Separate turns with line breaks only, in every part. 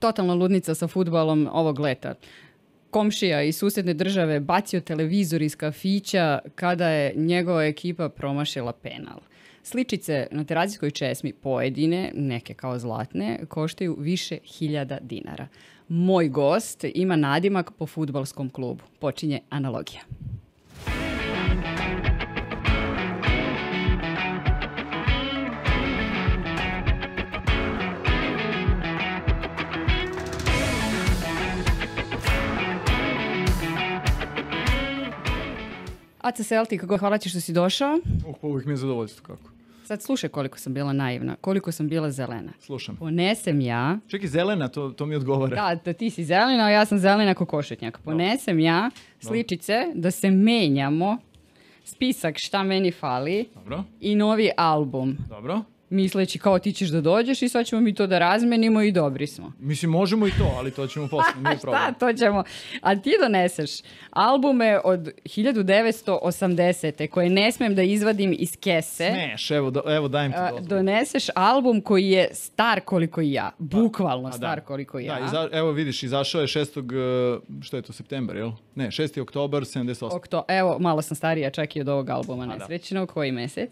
totalna ludnica sa fudbalom ovog leta. Komšija iz susjedne države bacio televizor iz kafića kada je njegova ekipa promašila penal. Sličice na terazijskoj česmi pojedine, neke kao zlatne, koštaju više 1000 dinara. Moj gost ima nadimak po fudbalskom klubu. Počinje analogija. Aca Celtic, hvala ti što si došao.
Uvijek mi je zadovoljstvo, kako.
Sad slušaj koliko sam bila naivna, koliko sam bila zelena.
Slušam.
Ponesem ja...
Čekaj, zelena, to mi odgovara.
Da, ti si zelena, a ja sam zelena kokošetnjak. Ponesem ja sličice da se menjamo, spisak šta meni fali.
Dobro.
I novi album.
Dobro.
Misleći kao ti ćeš da dođeš i sad ćemo mi to da razmenimo i dobri smo.
Mislim, možemo i to, ali to ćemo poslije, nije problem.
Šta, to ćemo. A ti doneseš albume od 1980. koje ne smem da izvadim iz kese.
Smeš, evo dajem ti dozvolu.
Doneseš album koji je star koliko i ja. Bukvalno star koliko i ja.
Da, evo vidiš, izašao je 6. Što je to, septembar, jel? Ne, 6. oktobar, 78.
Evo, malo sam starija čak i od ovog albuma nesrećenog, koji mesec.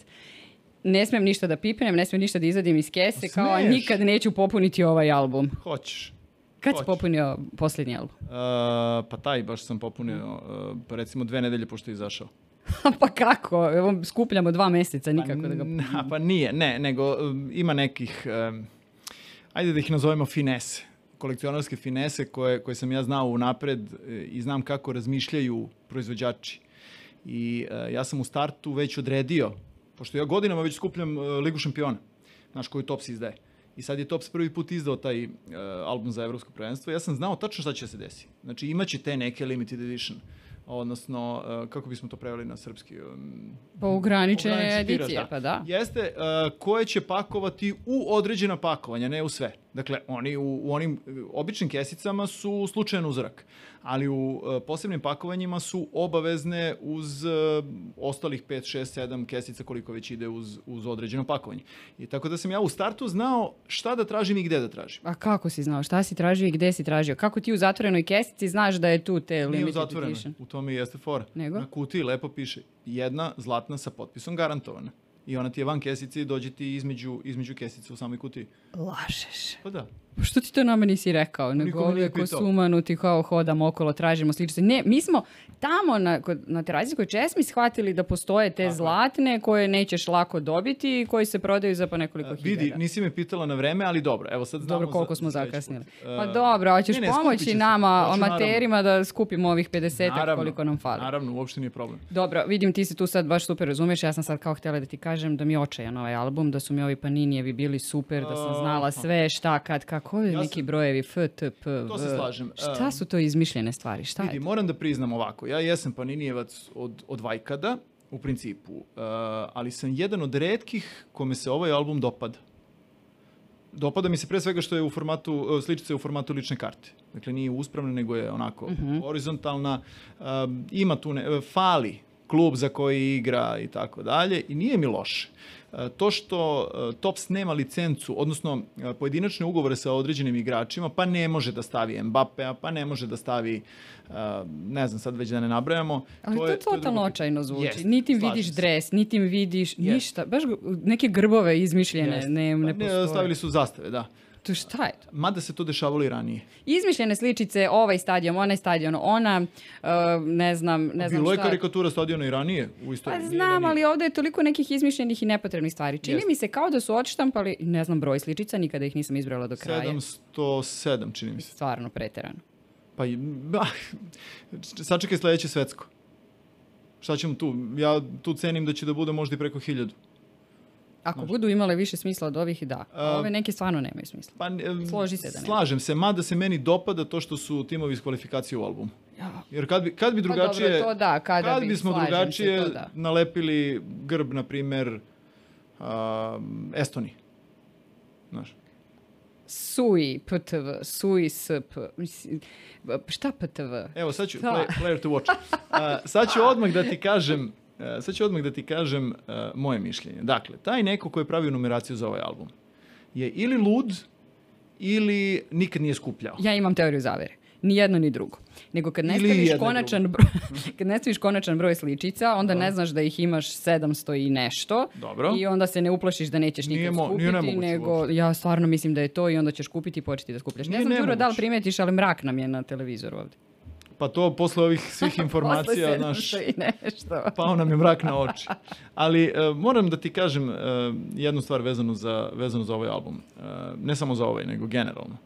Ne smijem ništa da pipnem, ne smijem ništa da izvadim iz kese, kao nikad neću popuniti ovaj album.
Hoćeš.
Kad si popunio posljednji album?
Pa taj baš sam popunio, pa recimo 2 nedelje pošto je izašao.
Pa kako? Evo, skupljamo 2 mjeseca nikako da ga popunimo.
Pa nije, nego ima nekih, ajde da ih nazovemo finese. Kolekcionarske finese koje sam ja znao unapred i znam kako razmišljaju proizvođači. I ja sam u startu već odredio, pošto ja godinama već skupljam Ligu šampiona, znaš, koju Tops izdaje. I sad je Tops prvi put izdao taj album za evropsko prvenstvo. Ja sam znao tačno šta će se desiti. Znači, imaće te neke limited edition. Odnosno, kako bismo to preveli na srpski?
Pa ograničene edicije, pa da.
Jeste, koje će pakovati u određena pakovanja, ne u sve. Dakle, oni u onim običnim kesicama su slučajan uzorak, ali u posebnim pakovanjima su obavezne uz ostalih 5, 6, 7 kesica koliko već ide uz određeno pakovanje. I tako da sam ja u startu znao šta da tražim i gde da tražim.
A kako si znao? Šta si tražio i gde si tražio? Kako ti u zatvorenoj kesici znaš da je tu te limited edition?
U tome i jeste fora.
Nego?
Na kutiji lepo piše jedna zlatna sa potpisom garantovana. I ona ti je van kesice i dođe ti između kesice u samoj kutiji.
Lažeš.
Pa da.
Što ti to nama nisi rekao? Nego ovdje ko sumanuti kao hodamo okolo, tražimo sličice. Ne, mi smo tamo na terazijskoj česmi shvatili da postoje te zlatne koje nećeš lako dobiti i koji se prodaju za pa nekoliko hiljada.
Vidi, nisi me pitala na vreme, ali dobro. Evo sad znamo
dobro, koliko smo zakasnili. Pa dobro, hoćeš pomoći nama, amaterima, da skupimo ovih 50 koliko nam fali.
Naravno, uopšte nije problem.
Dobro, vidim ti se tu sad baš super razumiješ. Ja sam sad kao htjela da ti kažem da mi je očajan ovaj album, da su mi ovi Paninijevi bili super, da sam znala sve, šta, kad, kako, neki brojevi, F, T, P, V.
To se slažem.
Šta su to izmišljene stvari? Šta
vidi,
je to?
Moram da priznam ovako. Ja jesam Paninijevac od vajkada, u principu, ali sam jedan od retkih kome se ovaj album dopada. Dopada mi se pre svega što je sličica je u formatu lične karte. Dakle, nije uspravna, nego je onako horizontalna. Ima tu fali klub za koji igra i tako dalje i nije mi loše. To što Tops nema licencu, odnosno pojedinačne ugovore sa određenim igračima, pa ne može da stavi Mbappea, pa ne može da stavi, ne znam sad već da ne nabrajamo.
Ali to totalno očajno zvuči. Niti vidiš dres, niti vidiš ništa. Baš neke grbove izmišljene ne postoje.
Stavili su zastave, da.
To šta je to?
Mada se to dešavalo i ranije.
Izmišljene sličice, ovaj stadion, onaj stadion, ona, ne znam šta.
Bilo je karikatura stadiona i ranije u istoriji.
Pa znam, ali ovdje je toliko nekih izmišljenih i nepotrebnih stvari. Čini mi se kao da su odštampali, ne znam broj sličica, nikada ih nisam izbrala do kraja.
707, čini mi se.
Stvarno preterano.
Pa, sačekaj sljedeće svetsko. Šta ćemo tu? Ja tu cenim da će da bude možda i preko 1000.
Ako budu imale više smisla od ovih, da. Ove neke stvarno nemaju smisla.
Pa,
složi se da nema.
Slažem se, mada se meni dopada to što su timovi iz kvalifikacije u albumu. Jer kad bi drugačije,
pa dobro,
kad bismo drugačije nalepili grb, na primjer, Estoniji. Znaš.
Sui, PTV, Sui, SP. Šta PTV?
Evo, sad ću, player to watch. Sad ću odmah da ti kažem moje mišljenje. Dakle, taj neko ko je pravio numeraciju za ovaj album je ili lud, ili nikad nije skupljao?
Ja imam teoriju zavere. Ni jedno ni drugo. Nego kad ne
Ili
staviš
jedno i
konačan broj, kad ne staviš konačan broj sličica, onda ne znaš da ih imaš 700 i nešto.
Dobro.
I onda se ne uplašiš da nećeš nikad
Nije
skupiti,
nemoguće
nego
uopšte.
ja stvarno mislim da je to i onda ćeš kupiti i početi da skupljaš. Ne
Nije
znam, Đuro, da li
nemoguće.
primetiš, ali mrak nam je na televizoru ovdje.
Pa to posle ovih svih informacija,
Posle
znaš,
700 i nešto.
pao nam je mrak na oči. Ali moram da ti kažem jednu stvar vezanu za ovaj album. Ne samo za ovaj, nego generalno.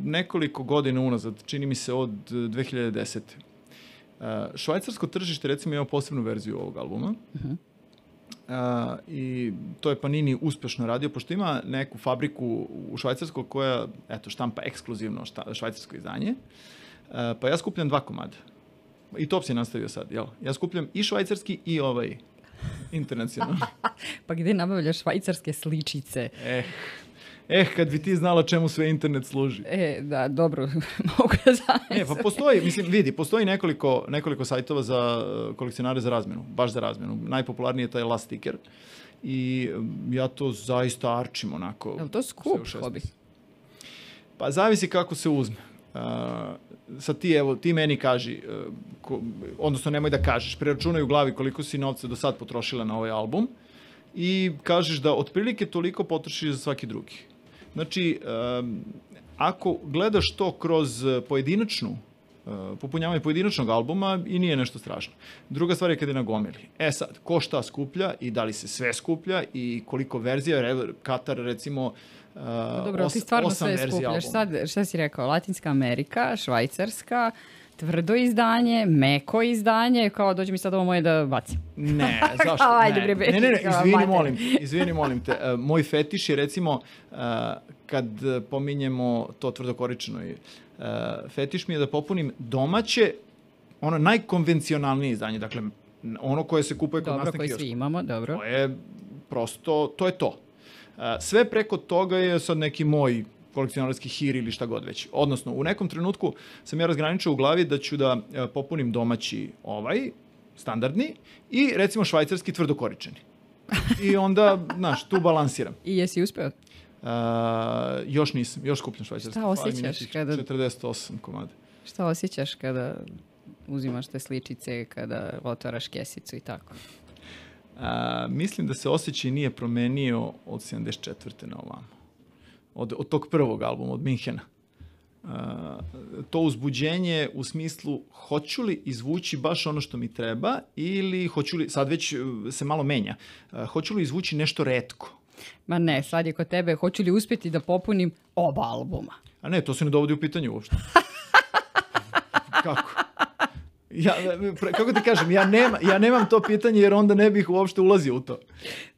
Nekoliko godina unazad, čini mi se od 2010. Švajcarsko tržište, recimo, ima posebnu verziju ovog albuma. I to je Panini uspešno radio, pošto ima neku fabriku u Švajcarskoj koja, eto, štampa ekskluzivno švajcarsko izdanje. Pa ja skupljam 2 komada. I to si nastavio sad, jel? Ja skupljam i švajcarski i ovaj internacionalni.
Pa gde nabavljaš švajcarske sličice?
Kad bi ti znala čemu sve internet služi.
Da, dobro, mogu da zamislim.
Pa postoji, postoji nekoliko sajtova za kolekcionare za razmenu, baš za razmenu. Najpopularniji je taj Last Sticker. I ja to zaista arčim onako.
Je li to skup hobi?
Pa zavisi kako se uzme. Sad ti meni kaži, odnosno nemoj da kažeš, preračunaj u glavi koliko si novca do sad potrošila na ovaj album i kažeš da otprilike toliko potrošiš za svaki drugi. Znači, ako gledaš to kroz popunjavanje pojedinačnog albuma i nije nešto strašno. Druga stvar je kad je na gomili. Sad, ko šta skuplja i da li se sve skuplja i koliko verzija, Katar recimo,
dobro, ti stvarno sve skupljaš. Sad, šta si rekao? Latinska Amerika, Švajcarska, tvrdo izdanje, meko izdanje, kao dođe mi sad ovo moje da bacim.
Ne, zašto?
Ajde,
Ne, izvini, molim te. Moj fetiš je recimo, kad pominjemo to tvrdokoričeno, fetiš mi je da popunim domaće, ono najkonvencionalnije izdanje, dakle, ono koje se kupuje kod nas na kiosku.
Dobro, koji svi imamo, dobro.
To je prosto, to je to. Sve preko toga je sad neki moj kolekcionarski hir ili šta god već. Odnosno, u nekom trenutku sam ja razgraničio u glavi da ću da popunim domaći standardni i recimo švajcarski tvrdokoričeni. I onda, znaš, tu balansiram.
I jesi uspeo?
Još nisam, još skupljam švajcarski.
Šta osjećaš kada...
48 komada.
Šta osjećaš kada uzimaš te sličice, kada otvaraš kesicu i tako?
Mislim da se osjećaj nije promenio od 74. na ovamo. Od tog prvog albuma, od Minhena. To uzbuđenje u smislu hoću li izvući baš ono što mi treba ili hoću li, sad već se malo menja, hoću li izvući nešto retko.
Ma ne, sad je kod tebe, hoću li uspjeti da popunim oba albuma?
A ne, to se ne dovodi u pitanje uopšte. Kako? Kako ti kažem, ja nemam to pitanje jer onda ne bih uopšte ulazio u to.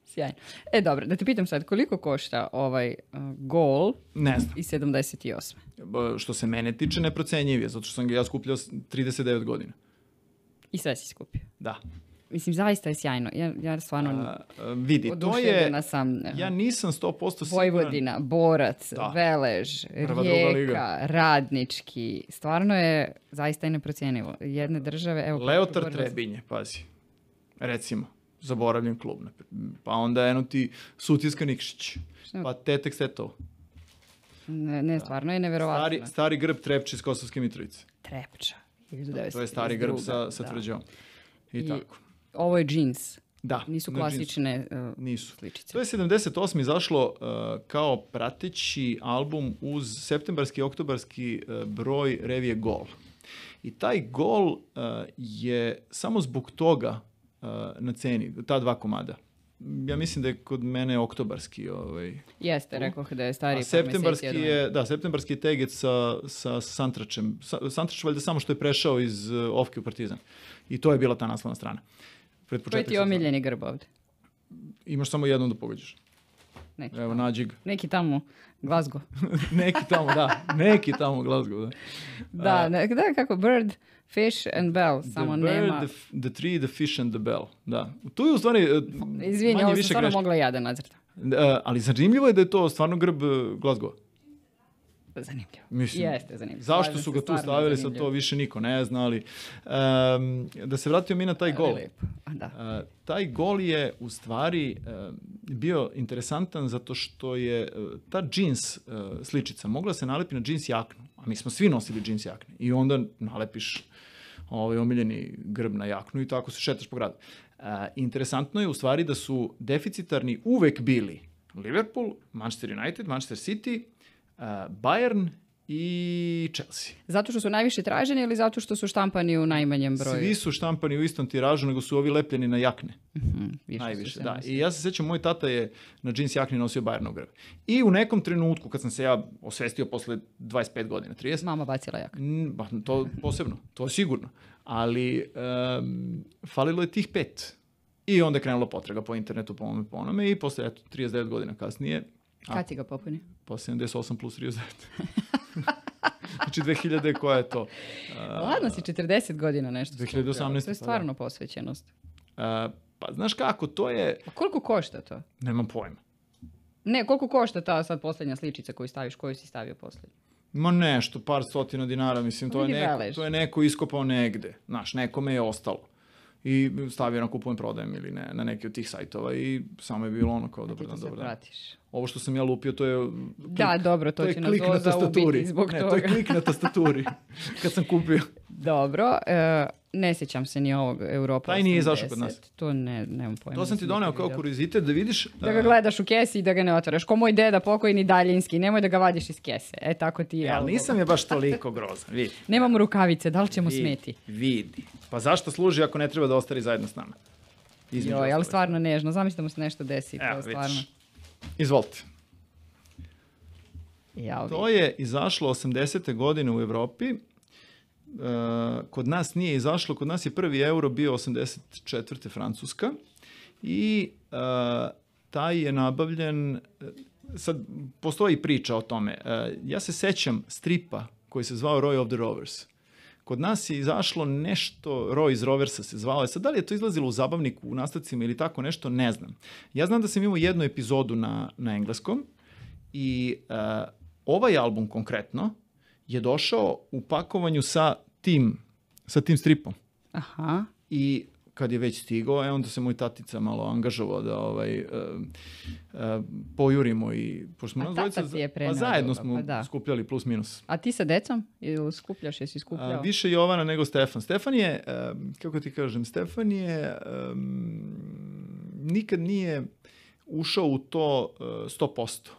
Sjajno. Dobro, da te pitam sad, koliko košta ovaj Gol iz 78.
Što se mene tiče, neprocenjiv je, zato što sam ga ja skupljao 39 godina.
I sve si skupio?
Da.
Mislim, zaista je sjajno. Ja stvarno
oduševljena sam. Ja nisam 100% siguran.
Vojvodina, Borac, Velež, Rijeka, Radnički. Stvarno je zaista i neprocjenjivo. Jedne države... Evo,
Leotar Trebinje, pazi. Recimo, zaboravljen klub. Pa onda eno ti Sutjeska Nikšić. Pa Tetek Stetovo.
Ne, stvarno je neverovatno.
Stari grb Trepče iz Kosovske Mitrovice.
Trepča.
To je stari grb sa tvrđom. I tako.
Ovo je džins.
Da.
Nisu klasične sličice.
To je 78. izašlo kao prateći album uz septembarski i oktobarski broj revije Gol. I taj Gol je samo zbog toga na ceni, ta 2 komada. Ja mislim da je kod mene oktobarski.
Jeste, rekao da je stariji.
Septembarski je Teget sa Santračem. Santrač valjda samo što je prešao iz Ofke u Partizan. I to je bila ta naslovna strana.
Koji ti je omiljeni grb ovdje?
Imaš samo jednom da pogađaš. Evo, nađi ga.
Neki tamo, Glasgow.
Neki tamo, Glasgow, da.
Da, kako Bird, Fish and Bell, samo nema...
The bird, the tree, the fish and the bell, da. Tu je u stvari
izvini, ovo sam stvarno mogla ja da nacrtam.
Ali zanimljivo je da je to stvarno grb Glasgow.
Zanimljivo.
Mislim,
jeste zanimljivo.
Zašto su ga tu stavili, sad to više niko ne zna, ali da se vratio mi na taj Gol.
Da.
Taj Gol je u stvari bio interesantan zato što je ta džins sličica mogla se nalepi na džins jaknu, a mi smo svi nosili džins jakne i onda nalepiš omiljeni grb na jaknu i tako se šetaš po gradu. Interesantno je u stvari da su deficitarni uvek bili Liverpool, Manchester United, Manchester City, Bayern i Chelsea.
Zato što su najviše traženi ili zato što su štampani u najmanjem broju?
Svi su štampani u istom tiražu, nego su ovi lepljeni na jakne. Najviše, da. I ja se sjećam, moj tata je na džins jakni nosio Bayernov grb. I u nekom trenutku, kad sam se ja osvestio posle 25 godina, 30...
Mama bacila jaknu.
To posebno, to je sigurno. Ali falilo je tih 5. I onda je krenula potraga po internetu, po onome i posle 39 godina kasnije...
Kad si ga popuni?
Pa 78 plus 39. Znači 2000, koja je to?
Ladno si 40 godina nešto.
2018.
To je stvarno posvećenost.
Pa znaš kako, to je...
A koliko košta to?
Nemam pojma.
Ne, koliko košta ta sad posljednja sličica koju staviš, koju si stavio posljednju?
Ma nešto, par stotina dinara, mislim, to je neko iskopao negde. Znaš, nekome je ostalo. I stavio na kupujem, prodajem ili ne, na neki od tih sajtova i samo je bilo ono kao dobro dan. Ovo što sam ja lupio, to je...
Da, dobro, to će nas Zoza ubiti zbog toga.
To je klik na tastaturi kad sam kupio.
Dobro, ne sjećam se ni ovog Europa 80.
Taj nije izašao kod nas.
To nemam pojma.
To sam ti doneo kao kuriozitet da vidiš...
Da ga gledaš u kesi i da ga ne otvaraš. Ko moj deda pokojni daljinski, nemoj da ga vadiš iz kese. Tako ti je.
Ali nisam je baš toliko grozan, vidi.
Nemamo rukavice, da li ćemo smeti?
Vidi. Pa zašto služi ako ne treba da ostari zajedno s nama?
Joj, ali stvarno nežno. Zamisli da mu se nešto desi.
Evo,
to je stvarno...
Izvolite.
Ja,
to je izašlo 80. godine u Evropi. Kod nas nije izašlo. Kod nas je prvi euro bio 84. Francuska. I taj je nabavljen... Sad, postoji priča o tome. Ja se sećam stripa koji se zvao Roy of the Rovers. Kod nas je izašlo nešto, Roy iz Roversa se zvao. Sad, da li je to izlazilo u zabavniku, u nastavcima ili tako nešto, ne znam. Ja znam da sam imao jednu epizodu na engleskom i ovaj album konkretno je došao u pakovanju sa tim stripom.
Aha.
I kad je već stigao, onda se moj tatica malo angažovao da pojurimo i pošto smo zajedno smo skupljali plus minus.
A ti sa decom? Ili skupljaš, jesi skupljao?
Više Jovana nego Stefan. Stefan je, kako ti kažem, nikad nije ušao u to 100%.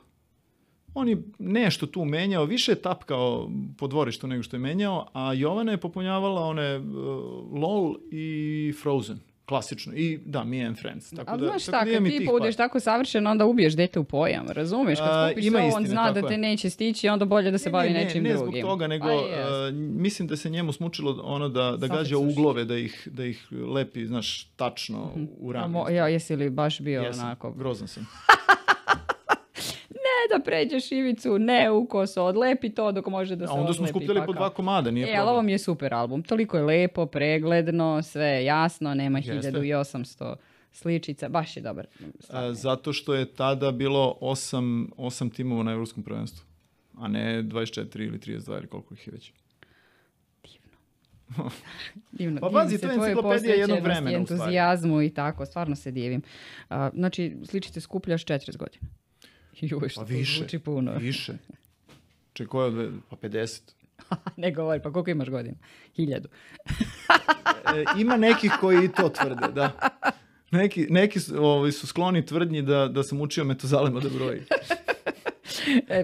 On je nešto tu menjao, više je tapkao po dvorištu nego što je menjao, a Jovana je popunjavala one LOL i Frozen, klasično. I da, Me and Friends. Tako
ali znaš šta, kad ti budeš tako savršeno, onda ubiješ dete u pojam, razumiješ? Kad skupiš sve, on zna da te neće stići, onda bolje da se bavi nečim drugim.
Ne zbog toga, nego mislim da se njemu smučilo ono da gađa uglove, da ih lepi, znaš, tačno u rame.
Jesi li baš bio onako?
Grozan sam.
Da pređeš ivicu, ne u koso, odlepi to dok može da se odlepi.
A onda smo skupljali po 2 komada, nije problem.
Ali ovo mi je super album. Toliko je lepo, pregledno, sve jasno, nema 1800 sličica. Baš je dobar.
Zato što je tada bilo 8 timova na Evropskom prvenstvu, a ne 24 ili 32 ili koliko ih je već.
Divno.
Pa pazi, to je enciklopedija jednog vremena.
Entuzijazmu i tako, stvarno se divim. Znači, sličice skupljaš 40 godina. Joj, što zvuči puno.
Više. Čekaj, pa 50.
Ne govori, pa koliko imaš godina? 1000.
Ima nekih koji i to tvrde, da. Neki su skloni tvrdnji da sam učio Metuzalema da broji.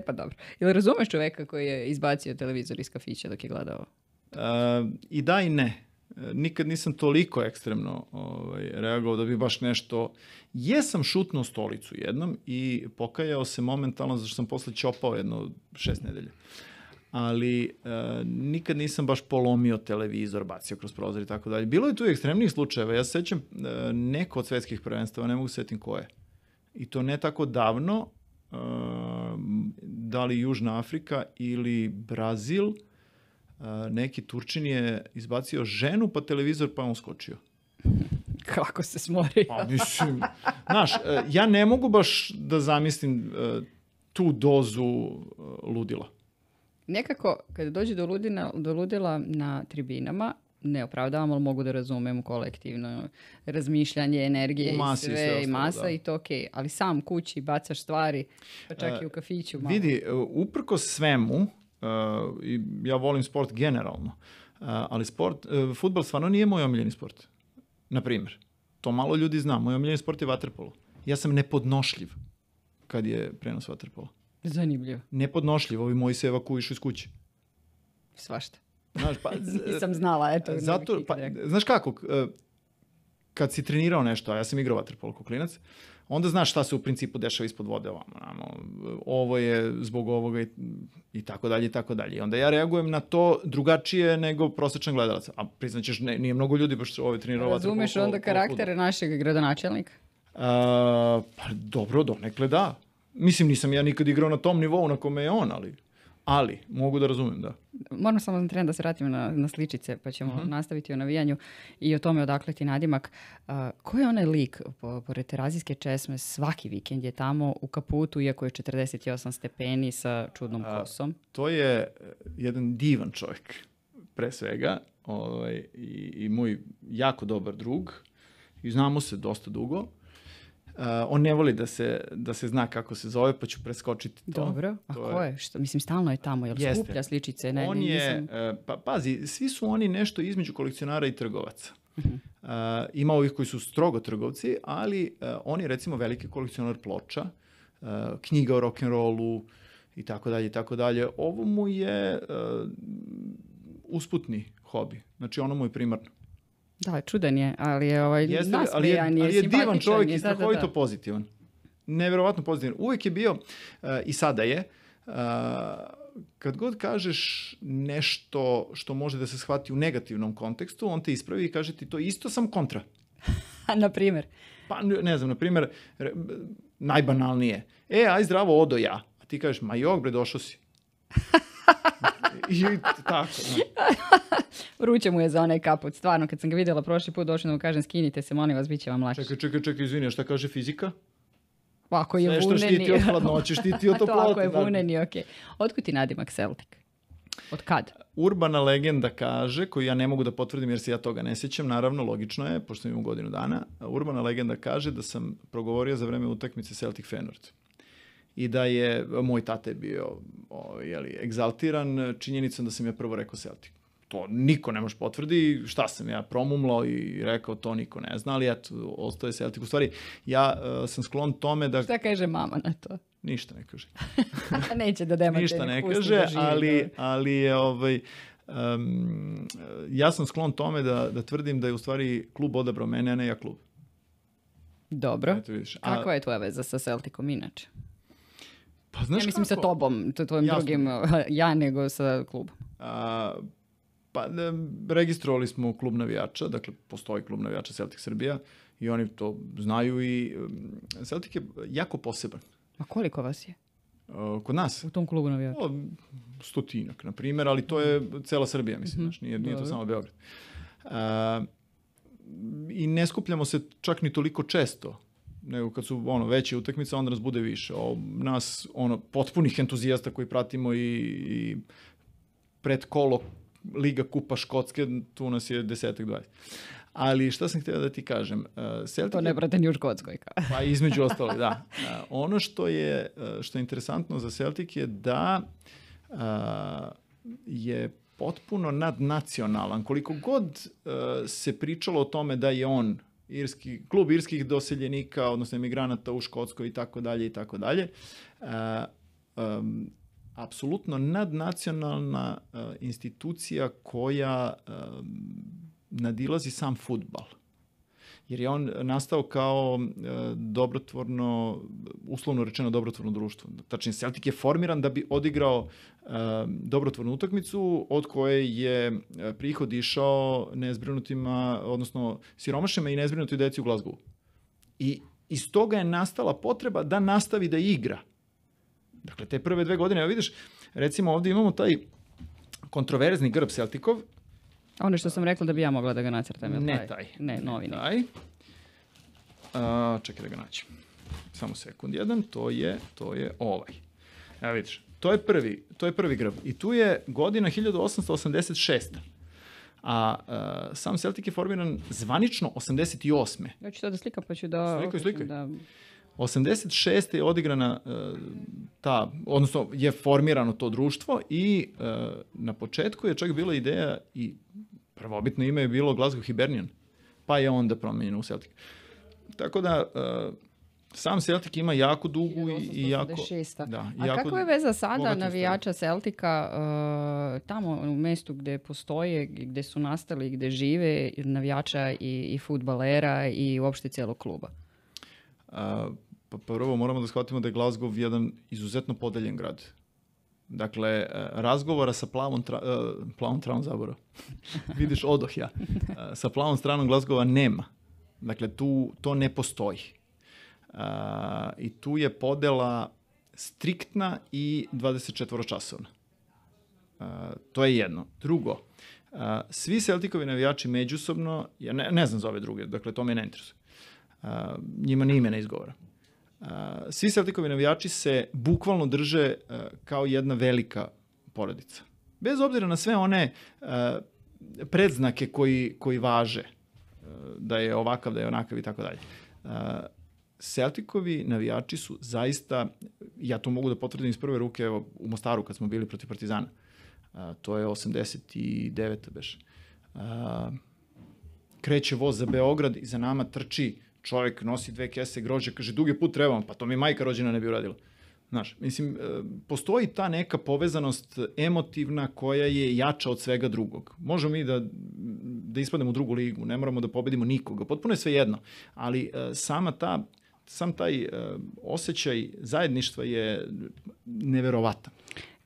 Pa dobro. Jel razumeš čoveka koji je izbacio televizor iz kafića dok je gledao?
I da i ne. Nikad nisam toliko ekstremno reagovao da bi baš nešto... Jesam šutnuo stolicu jednom i pokajao se momentalno zašto sam posle čopao jedno 6 nedelja. Ali nikad nisam baš polomio televizor, bacio kroz prozor i tako dalje. Bilo je tu ekstremnih slučajeva. Ja se sećam neko od svetskih prvenstava, ne mogu setim koje. I to ne tako davno, da li Južna Afrika ili Brazil, neki Turčin je izbacio ženu pa televizor pa on skočio.
Kako se smori.
Pa mislim, znaš, ja ne mogu baš da zamislim tu dozu ludila.
Nekako, kada dođe do ludila na tribinama, ne opravdavam, ali mogu da razumem kolektivno razmišljanje, energije i sve i masa da. I to okej. Ali sam kući bacaš stvari, pa čak i u kafiću malo.
Vidi, uprkos svemu, ja volim sport generalno, ali fudbal stvarno nije moj omiljeni sport. Na primjer, to malo ljudi zna. Moj omiljeni sport je vaterpolo. Ja sam nepodnošljiv kad je prenos vaterpola.
Zanimljivo.
Nepodnošljiv. Ovi moji se evakuišu iz kuće.
Svašta.
Znaš,
nisam znala, eto.
Zato, znaš kako, kad si trenirao nešto, a ja sam igrao vaterpolo kao klinac, onda znaš šta se u principu dešava ispod vode ovamo. Ovo je zbog ovoga i tako dalje i tako dalje. I onda ja reagujem na to drugačije nego prosječan gledalac. A priznaćeš, nije mnogo ljudi baš ovo je trenirao vaterpolo.
Razumeš onda karaktere našeg gradonačelnika?
Pa dobro, donekle da. Mislim, nisam ja nikad igrao na tom nivou na kome je on, ali mogu da razumem, da.
Moram samo na tren da se vratim na sličice, pa ćemo nastaviti o navijanju i o tome odakle ti nadimak. Ko je onaj lik pored terazijske česme? Svaki vikend je tamo u kaputu, iako je 48 stepeni sa čudnom kosom.
To je jedan divan čovjek, pre svega, i moj jako dobar drug. I znamo se dosta dugo. On ne voli da se zna kako se zove, pa ću preskočiti to.
Dobro, a ko je? Što, mislim, stalno je tamo, jel skuplja sličice? Ne,
on je, pazi, svi su oni nešto između kolekcionara i trgovaca. Ima ovih koji su strogo trgovci, ali on je recimo veliki kolekcionar ploča, knjiga o rock'n'rollu i tako dalje i tako dalje. Ovo mu je usputni hobi, znači ono mu je primarno.
Da, čudan je, ali je
nasmejan je divan čovjek i strahovito pozitivan. Neverovatno pozitivan. Uvijek je bio, i sada je, kad god kažeš nešto što može da se shvati u negativnom kontekstu, on te ispravi i kaže ti to isto, sam kontra.
Na primjer?
Pa ne znam, na primjer, najbanalnije. Aj zdravo, odo ja. A ti kažeš, ma jok bre, došao si. I tako.
Vruće mu je za onaj kaput. Stvarno, kad sam ga vidjela prošli put, došla da mu kažem, skinite se, molim vas, bit će vam lakše.
Čekaj, izvini, šta kaže fizika?
Ako je
sve što
vuneni.
štiti od hladnoće, štiti od toplote.
Ako je vuneni, okej. Otkud ti nadimak Celtic? Od kad?
Urbana legenda kaže, koju ja ne mogu da potvrdim jer se ja toga ne sjećam, naravno, logično je, pošto imam godinu dana, urbana legenda kaže da sam progovorio za vreme utakmice Celtic Feyenoord. I da je, moj tata je bio egzaltiran činjenicom da sam ja prvo rekao Celtic. To niko ne može potvrdi, šta sam ja promumlao i rekao, to niko ne zna, ali eto, ostaje Celtic. U stvari, ja sam sklon tome da...
Šta kaže mama na to?
Ništa ne kaže.
Neće da demate.
Ništa ne kaže, ali je ja sam sklon tome da tvrdim da je u stvari klub odabrao mene, a ne ja klub.
Dobro. Eto, kakva je tvoja veza sa Celticom inače?
Pa znaš
mislim sa tobom, tvojim drugim, nego sa klubom.
Pa registrovali smo klub navijača, dakle postoji klub navijača Celtic Srbija i oni to znaju i Celtic je jako poseban.
A koliko vas je?
Kod nas?
U tom klubu navijača?
100-ak, na primjer, ali to je cela Srbija, mislim, znaš, nije to samo Beograd. I ne skupljamo se čak ni toliko često, nego kad su veće utakmice, onda nas bude više. Nas, potpunih entuzijasta koji pratimo i pred kolo Liga Kupa Škotske, tu nas je 10-20. Ali šta sam htio da ti kažem? Celtic
to ne prate ni u Škotskoj.
Pa između ostalog, da. Ono što je interesantno za Celtic je da je potpuno nadnacionalan. Koliko god se pričalo o tome da je on klub irskih doseljenika, odnosno emigranata u Škotskoj i tako dalje, apsolutno nadnacionalna institucija koja nadilazi sam fudbal. Jer je on nastao kao dobrotvorno, uslovno rečeno dobrotvorno društvo. Tačnije, Celtic je formiran da bi odigrao dobrotvornu utakmicu od koje je prihod išao nezbrinutima, odnosno siromašnima i nezbrinuti deci u Glasgowu. I iz toga je nastala potreba da nastavi da igra. Dakle, te prve 2 godine, evo vidiš, recimo ovdje imamo taj kontroverzni grb Celticov.
Ono što sam rekla da bi ja mogla da ga nacrtam.
Ne taj.
Ne, novi.
Taj. Čekaj da ga naćem. Samo sekund jedan, to je ovaj. Evo vidiš, to je prvi grb. I tu je godina 1886. A sam Celtic je formiran zvanično 88.
Ja ću to da slikam, pa ću da...
Slikaj.
Da...
86. je odigrana odnosno je formirano to društvo i na početku je čak bila ideja i prvobitno ime je bilo Glasgow Hibernian, pa je onda promenjeno u Celtic. Tako da sam Celtic ima jako dugu i jako...
Da, a kako je veza sada navijača Celtica tamo u mestu gde postoje, gde su nastali, gde žive navijača i fudbalera i uopšte cijelog kluba?
Pa prvo moramo da shvatimo da je Glasgow jedan izuzetno podeljen grad. Dakle, razgovora sa plavom travom zabora. Vidiš, odoh ja. Sa plavom stranom Glasgowa nema. Dakle, to ne postoji. I tu je podela striktna i 24-časovna. To je jedno. Drugo, svi Celticovi navijači međusobno, ja ne znam za ove druge, dakle, to me ne interesuje. Njima ni ime ne izgovara. Svi Celticovi navijači se bukvalno drže kao jedna velika porodica. Bez obzira na sve one predznake koji važe, da je ovakav, da je onakav i tako dalje. Celticovi navijači su zaista, ja to mogu da potvrdim iz prve ruke, evo, u Mostaru kad smo bili protiv Partizana. To je 89. beš. Kreće voz za Beograd i za nama trči čovjek, nosi 2 kese grožđa, kaže, dugi put trebam, pa to mi majka rođena ne bi uradila. Znaš, mislim, postoji ta neka povezanost emotivna koja je jača od svega drugog. Možemo mi da ispademo u drugu ligu, ne moramo da pobedimo nikoga, potpuno je sve jedno, ali sam taj osjećaj zajedništva je neverovatan.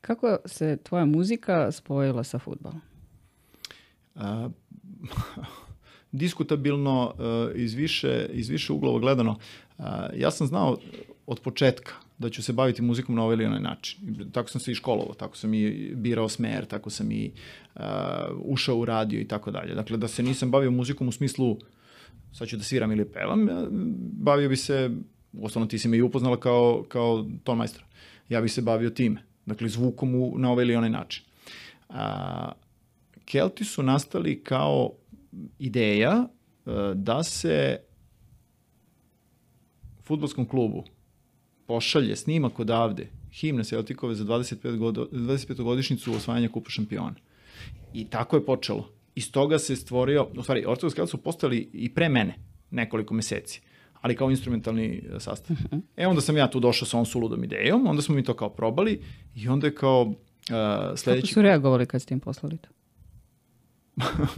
Kako se tvoja muzika spojila sa fudbalom?
Diskutabilno, iz više uglova gledano. Ja sam znao od početka da ću se baviti muzikom na ovaj ili onaj način. Tako sam se i školovao, tako sam i birao smer, tako sam i ušao u radio i tako dalje. Dakle, da se nisam bavio muzikom u smislu sad ću da sviram ili pevam, bavio bi se, uostalom ti si me i upoznala kao tonmajstora. Ja bi se bavio time, dakle zvukom na ovaj ili onaj način. Kelti su nastali kao ideja da se fudbalskom klubu pošalje snimak odavde himne Celticove za 25-godišnjicu osvajanja Kupa šampiona. I tako je počelo. Iz toga se stvorio, u stvari, Ortodoks Kelti su postali i pre mene nekoliko meseci, ali kao instrumentalni sastav. Onda sam ja tu došao sa ovom suludom idejom, onda smo mi to kao probali i onda je kao sledeći...
Kako su reagovali kad ste im poslali to?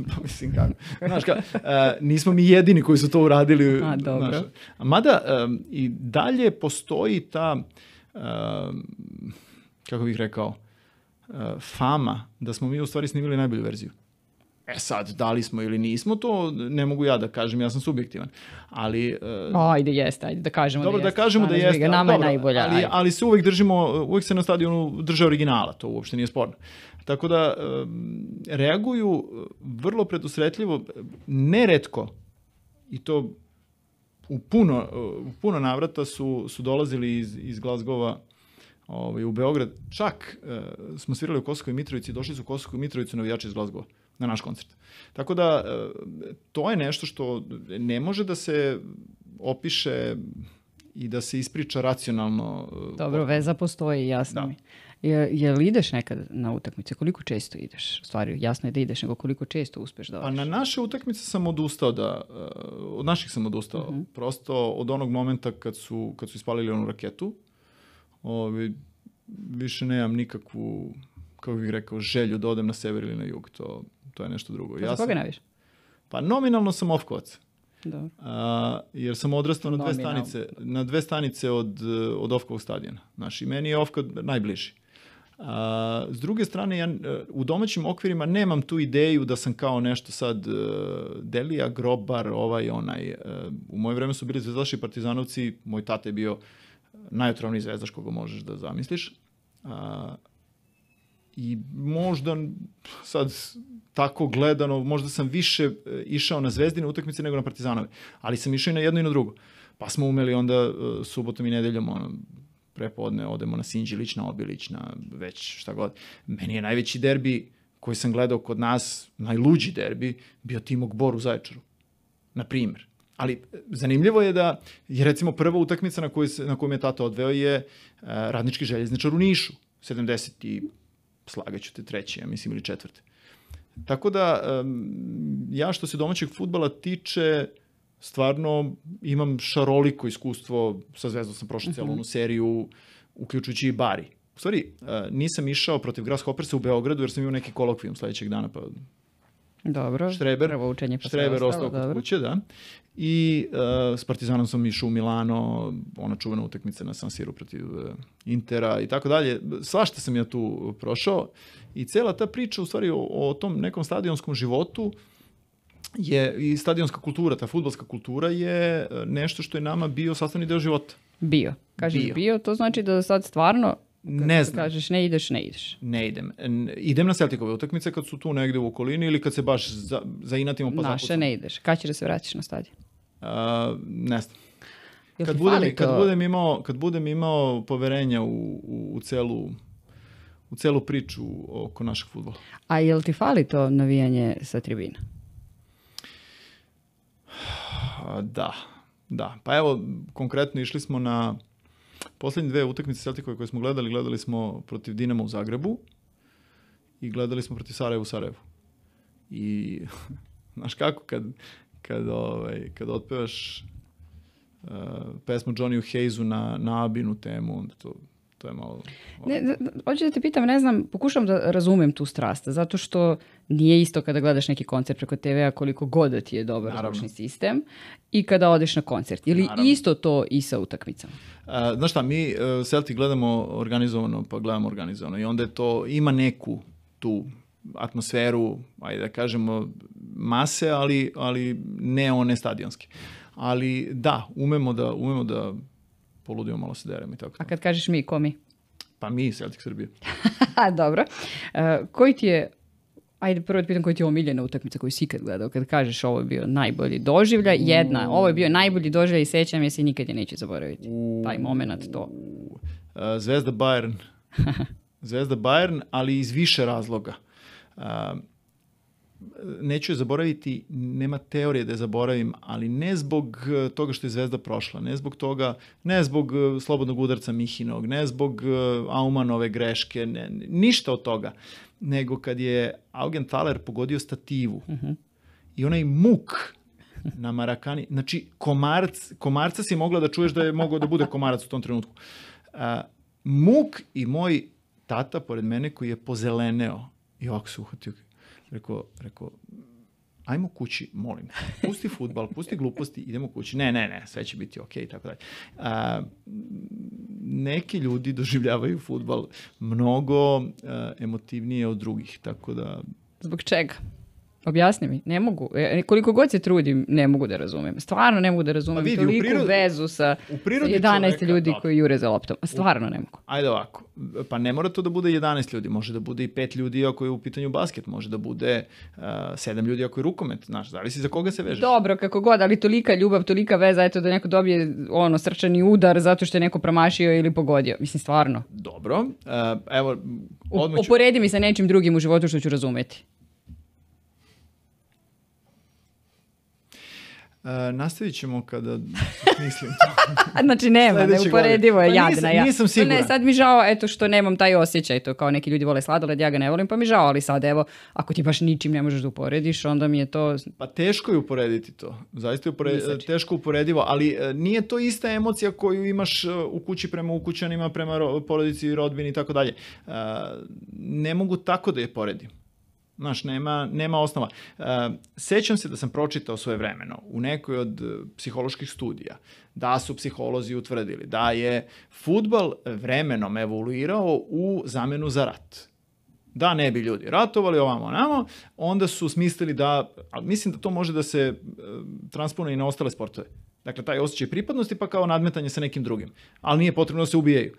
Pa mislim kako. Znaš, nismo mi jedini koji su to uradili.
Dobro.
Znaš, mada i dalje postoji ta, kako bih rekao, fama da smo mi u stvari snimili najbolju verziju. Sad, da li smo ili nismo, to ne mogu ja da kažem, ja sam subjektivan. Ali...
Ajde da kažemo
dobro,
da jeste.
Da kažemo da jeste.
Nama je najbolja.
Ali se uvek se na stadionu drže originala, to uopšte nije sporno. Tako da reaguju vrlo predusretljivo, neretko, i to u puno navrata su dolazili iz Glasgowa u Beograd. Čak smo svirali u Kosovskoj Mitrovici, došli su u Kosovsku Mitrovicu navijači iz Glasgowa na naš koncert. Tako da to je nešto što ne može da se opiše i da se ispriča racionalno.
Dobro, veza postoji, jasno mi. Jel ideš nekad na utakmice? Koliko često ideš? U stvari, jasno je da ideš, nego koliko često uspeš da odeš?
Pa na naše utakmice sam odustao od naših sam odustao. Prosto od onog momenta kad su ispalili onu raketu, više nemam nikakvu, kako bih rekao, želju da odem na sever ili na jug. To je nešto drugo.
Za koga naviš?
Pa nominalno sam Ofkovac.
Dobro.
Jer sam odrastao na dve stanice od Ofkovog stadiona. Znači, meni je Ofka najbliži. S druge strane, ja u domaćim okvirima nemam tu ideju da sam kao nešto sad Delija, Grobar, ovaj, onaj. U moje vreme su bili zvezdaši i partizanovci, moj tata je bio najotrovniji zvezdaš koga možeš da zamisliš. I možda sad tako gledano, možda sam više išao na Zvezdine utakmice nego na Partizanove, ali sam išao i na jedno i na drugo. Pa smo umeli onda subotom i nedeljom prepodne odemo na Sinđilić, na Obilić, na već šta god. Meni je najveći derbi koji sam gledao kod nas, najluđi derbi, bio Timok Bor u Zaječaru. Na primjer. Ali zanimljivo je da je recimo prva utakmica na koju me tata odveo je Radnički željezničar u Nišu. 70 i slagaću te treći, ja mislim, ili četvrte. Tako da, ja što se domaćeg fudbala tiče, stvarno imam šaroliko iskustvo, sa Zvezdom sam prošao celu onu seriju, uključujući i Bari. U stvari, nisam išao protiv Grasshoppersa u Beogradu, jer sam imao neki kolokvijum sledećeg dana, pa
dobro, prvo učenje pa
Štreber ostao kod kuće, da. I s Partizanom sam išao u Milano, ona čuvena utakmica na San Siru protiv Intera i tako dalje. Svašta sam ja tu prošao i cela ta priča u stvari o tom nekom stadionskom životu je i stadionska kultura, ta fudbalska kultura je nešto što je nama bio sastavni deo života.
Bio. Kažeš bio, to znači da sad stvarno
ne znam.
Kažeš ne ideš.
Ne idem. Idem na Celticove utakmice kad su tu negde u okolini ili kad se baš zainatimo pa zakucam.
Naše ne ideš. Kad ćeš da se vraćaš na stadion?
Ne znam. Kad budem imao poverenja u celu priču oko našeg fudbala.
A jel ti fali to navijanje sa tribina?
Da. Pa evo, konkretno išli smo na poslednje 2 utakmice Celticove koje smo gledali smo protiv Dinama u Zagrebu i gledali smo protiv Sarajeva u Sarajevu. I znaš kako, kad otpevaš pesmu Johnny Hayesu na Abinu temu, onda to je malo...
Hoću da te pitam, ne znam, pokušam da razumem tu strast, zato što nije isto kada gledaš neki koncert preko TV-a koliko god da ti je dobar zvučni sistem i kada odeš na koncert. Ili isto to i sa utakmicama?
Znaš šta, mi Celtic gledamo organizovano, pa gledamo organizovano i onda je to, ima neku tu atmosferu, ajde da kažemo, mase, ali ne one stadionske. Ali da, umemo da poludimo, malo se deremo i tako.
A kad kažeš mi, ko mi?
Pa mi, Celtic Srbije.
Dobro. Koji ti je, ajde prvo da pitam, koji ti je omiljena utakmica koju si ikad gledao? Kad kažeš ovo je bio najbolji doživljaj, ovo je bio najbolji doživljaj i sećam je se i nikad je neće zaboraviti. Taj moment, to.
Zvezda Bayern, ali iz više razloga. Neću je zaboraviti, nema teorije da je zaboravim, ali ne zbog toga što je Zvezda prošla, ne zbog slobodnog udarca Mihinog, ne zbog Aumanove greške, ništa od toga, nego kad je Augenthaler pogodio stativu i onaj muk na Marakani, znači komarca si mogla da čuješ da je mogao da bude komarac u tom trenutku. Muk i moj tata pored mene koji je pozeleneo i ovako se uhvatio. Rekao, ajmo kući, molim. Pusti fudbal, pusti gluposti, idemo kući. Ne, sve će biti okej, tako dalje. Neki ljudi doživljavaju fudbal mnogo emotivnije od drugih, tako da...
Zbog čega? Objasni mi, ne mogu. Koliko god se trudim, ne mogu da razumem. Stvarno ne mogu da razumem toliku vezu sa 11 ljudi koji jure za loptom. Stvarno ne mogu.
Ajde ovako, pa ne mora to da bude 11 ljudi, može da bude i 5 ljudi ako je u pitanju basket, može da bude 7 ljudi ako je rukomet, znaš, zavisi za koga se vežeš.
Dobro, kako god, ali tolika ljubav, tolika veza, eto da neko dobije srčani udar zato što je neko promašio ili pogodio. Mislim, stvarno.
Dobro, evo...
Uporedi mi sa nečim drugim u životu što ću razumeti.
Nastavit ćemo kada mislim to.
Znači nema, neuporedivo je, jadna ja.
Nisam siguran.
Ne, sad mi žao, eto što nemam taj osjećaj, to kao neki ljudi vole sladoled, ja ga ne volim, pa mi žao, ali sad evo, ako ti baš ničim ne možeš da uporediš, onda mi je to...
Pa teško je uporediti to, zaista je teško uporedivo, ali nije to ista emocija koju imaš u kući prema ukućanima, prema porodici, rodbini i tako dalje. Ne mogu tako da je poredim. Znaš, nema osnova. Sećam se da sam pročitao svojevremeno u nekoj od psiholoških studija da su psiholozi utvrdili da je fudbal vremenom evoluirao u zamenu za rat. Da ne bi ljudi ratovali ovamo onamo, onda su smislili da, ali mislim da to može da se transponuje i na ostale sportove. Dakle, taj osjećaj pripadnosti pa kao nadmetanje sa nekim drugim. Ali nije potrebno da se ubijaju.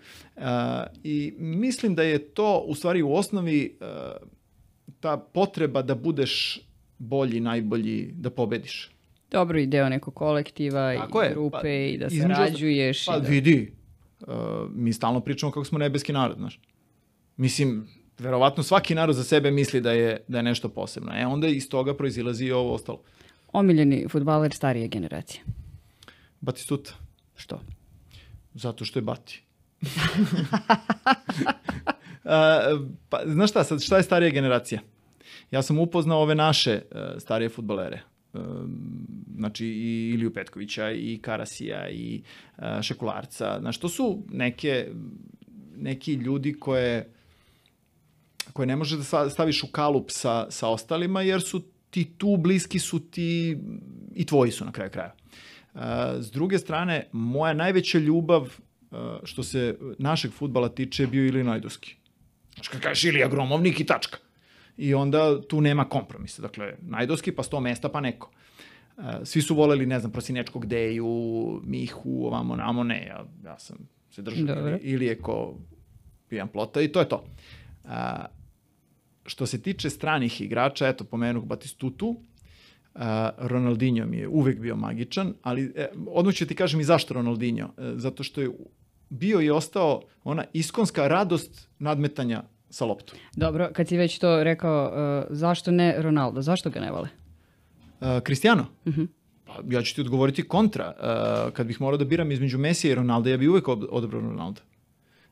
I mislim da je to u stvari u osnovi ta potreba da budeš bolji, najbolji, da pobediš.
Dobro i deo nekog kolektiva i grupe i da sarađuješ.
Pa vidi, mi stalno pričamo kako smo nebeski narod, znaš. Mislim, verovatno svaki narod za sebe misli da je nešto posebno. Onda iz toga proizilazi i ovo ostalo.
Omiljeni fudbaler starije generacije.
Batistuta.
Što?
Zato što je Bati. Pa, znaš šta je starija generacija? Ja sam upoznao ove naše starije fudbalere. Znači i Iliju Petkovića, i Karasija, i Šekularca. Znači, to su neki ljudi koje ne može da staviš u kalup sa ostalima, jer su ti tu, bliski su ti i tvoji su na kraju kraja. S druge strane, moja najveća ljubav što se našeg fudbala tiče je bio Ilija Najduski. Znači, kad kažeš Ilija Gromovnik i tačka. I onda tu nema kompromisa. Dakle, Najduski, pa 100 mesta, pa neko. Svi su voleli, ne znam, Prosinečkog Deju, Mihu, ovamo, namo, ne. Ja sam se držao Ilije ko pijan plota i to je to. Što se tiče stranih igrača, eto, pomenuh Batistutu, Ronaldinho mi je uvek bio magičan, ali odmah ću ti kažem i zašto Ronaldinho. Zato što je bio i ostao ona iskonska radost nadmetanja sa loptom.
Dobro, kad si već to rekao, zašto ne Ronaldo? Zašto ga ne vole?
Cristiano? Pa, ja ću ti odgovoriti kontra. Kad bih morao da biram između Mesija i Ronalda, ja bih uvek odabrao Ronalda.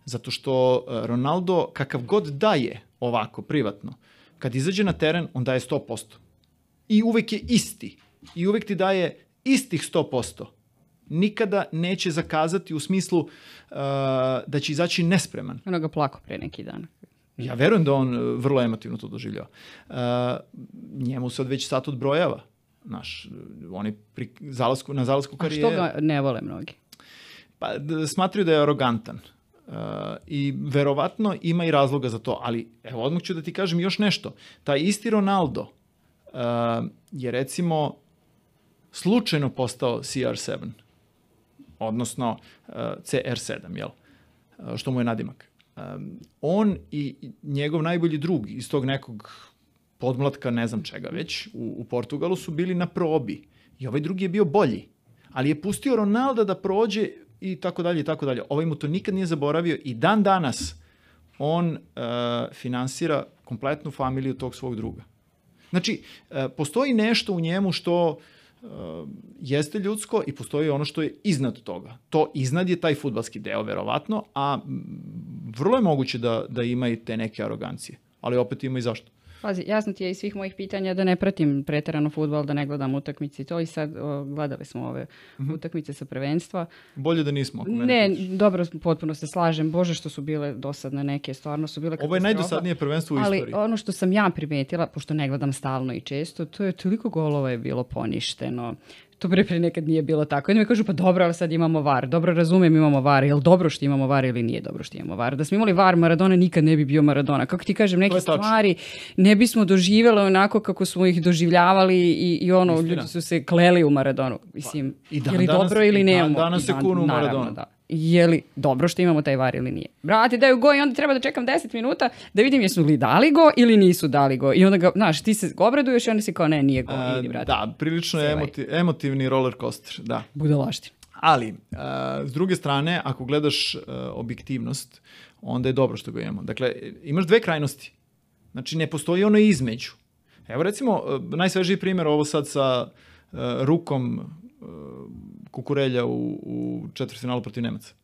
Zato što Ronaldo, kakav god daje ovako, privatno, kad izađe na teren, on daje 100%. I uvek je isti. I uvek ti daje istih 100%. Nikada neće zakazati u smislu da će izaći nespreman.
Ono ga plako pre neki dan.
Ja verujem da on vrlo emotivno to doživljava. Njemu sad već sat odbrojava. On je na zalasku karijere.
A što ga ne vole mnogi?
Pa, smatraju da je arogantan. I verovatno ima i razloga za to. Ali, evo, odmah ću da ti kažem još nešto. Taj isti Ronaldo je, recimo, slučajno postao CR7. Odnosno CR7, jel? Što mu je nadimak. On i njegov najbolji drug iz tog nekog podmlatka, ne znam čega već, u Portugalu su bili na probi. I ovaj drugi je bio bolji. Ali je pustio Ronalda da prođe i tako dalje, i tako dalje. Ovaj mu to nikad nije zaboravio i dan danas on finansira kompletnu familiju tog svog druga. Znači, postoji nešto u njemu što jeste ljudsko i postoji ono što je iznad toga. To iznad je taj fudbalski deo, verovatno, a vrlo je moguće da ima i te neke arogancije. Ali opet ima i zašto.
Pazi, jasno ti je iz svih mojih pitanja da ne pratim preterano fudbal, da ne gledam utakmice i to i sad gledali smo ove utakmice sa prvenstva.
Bolje da nismo.
Ne, dobro, potpuno se slažem. Bože što su bile dosadne neke, stvarno su bile katastrofa.
Ovo je najdosadnije prvenstvo u istoriji.
Ali ono što sam ja primetila, pošto ne gledam stalno i često, to je toliko golova je bilo poništeno. To pre nekad nije bilo tako. Jedno mi kažu, pa dobro, ali sad imamo VAR. Dobro, razumijem, imamo VAR. Je li dobro što imamo VAR ili nije dobro što imamo VAR? Da smo imali VAR, Maradona nikad ne bi bio Maradona. Kako ti kažem, neke stvari ne bismo doživjeli onako kako smo ih doživljavali i ono, ljudi su se kleli u Maradonu. Mislim, je li dobro ili nemamo?
Danas se kunu u Maradonu.
Da. Je li dobro što imamo taj VAR ili nije? Brate, daju go i onda treba da čekam 10 minuta da vidim jesu li dali go ili nisu dali go. I onda ga, znaš, ti se obraduješ i onda si kao ne, nije go. Idi, brate.
Da, prilično je emotivni roller coaster, da.
Budalaština.
Ali, s druge strane, ako gledaš objektivnost, onda je dobro što ga imamo. Dakle, imaš dve krajnosti. Znači, ne postoji ono između. Evo, recimo, najsvežiji primjer ovo sad sa rukom Kukurelja u četvrtfinalu protiv Nemaca.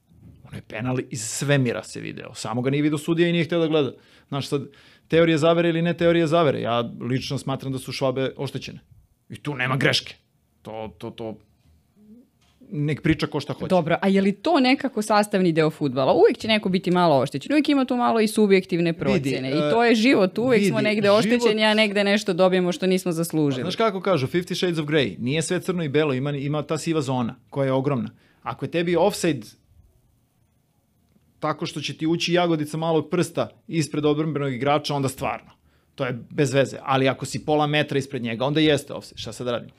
Ono je penal iz svemira se video. Samo ga nije vidio sudija i nije htio da gleda. Znaš, sad, teorije zavere ili ne teorije zavere. Ja lično smatram da su Švabe oštećene. I tu nema greške. To nek priča ko šta hoće.
Dobro, a je li to nekako sastavni deo fudbala? Uvijek će neko biti malo oštećen. Uvijek ima tu malo i subjektivne procjene. I to je život. Uvijek smo negde oštećeni, a negde nešto dobijemo što nismo zaslužili.
Znaš kako kažu, 50 Shades of Grey. Nije sve crno i belo, ima ta siva zona koja je ogromna. Ako je tebi offside tako što će ti ući jagodica malog prsta ispred odbrambenog igrača, onda stvarno. To je bez veze. Ali ako si pola metra ispred njega, onda jeste offside. Šta sad radim?